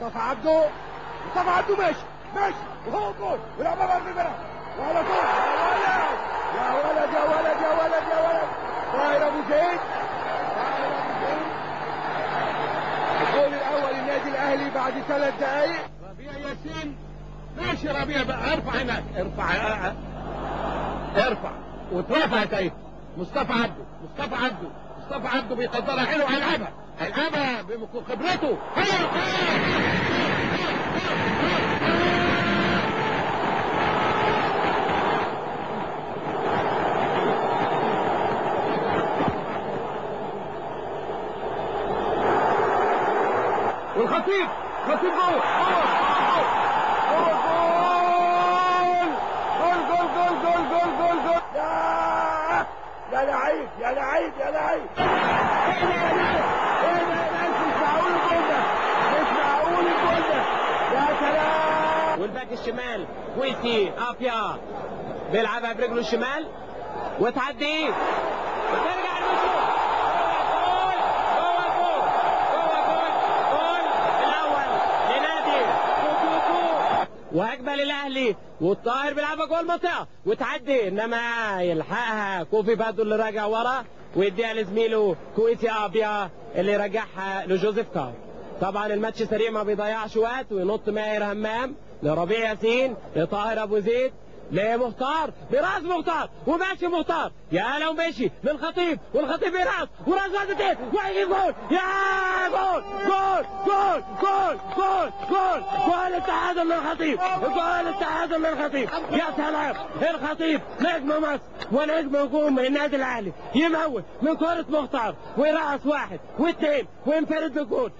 مصطفى عبده. مصطفى عبده ماشي وهو جول ولعبها بقى في الملعب وعلى طول. يا ولد يا ولد يا ولد يا ولد يا ولد. طاهر ابو زيد. الجول الاول للنادي الاهلي بعد 3 دقائق. ربيع ياسين ماشي. ربيع بقى ارفع هناك. ارفع واترفعت اهي. مصطفى عبده بيقدرها حلو. هيلعبها بخبرته. والخطيب جول. يا لعيب يا لعيب يا لعيب. ايه ده مش معقول الجول ده. يا سلام. والباك الشمال كويسي ابيا بيلعبها برجله الشمال وتعدي وترجع للشوط. جول الاول لنادي كوكوكو وهجمه للاهلي والطاهر بيلعبها جوه المنطقه وتعدي انما يلحقها كوفي بادو اللي راجع ورا ويديها لزميله كويسي ابيا اللي يرجعها لجوزيف كار. طبعا الماتش سريع ما بيضيعش وقت وينط ماهر همام لربيع ياسين لطاهر ابو زيد لمختار براس مختار وماشي مختار يا لو ماشي للخطيب والخطيب براس وراس واحدتين وهيجيب جول. يا جول التعادل للخطيب. يا سلام. الخطيب نجم مصر ونجم هجوم النادي الاهلي يموت من كرة مختار ويرقص 1 و2 وينفرد بجول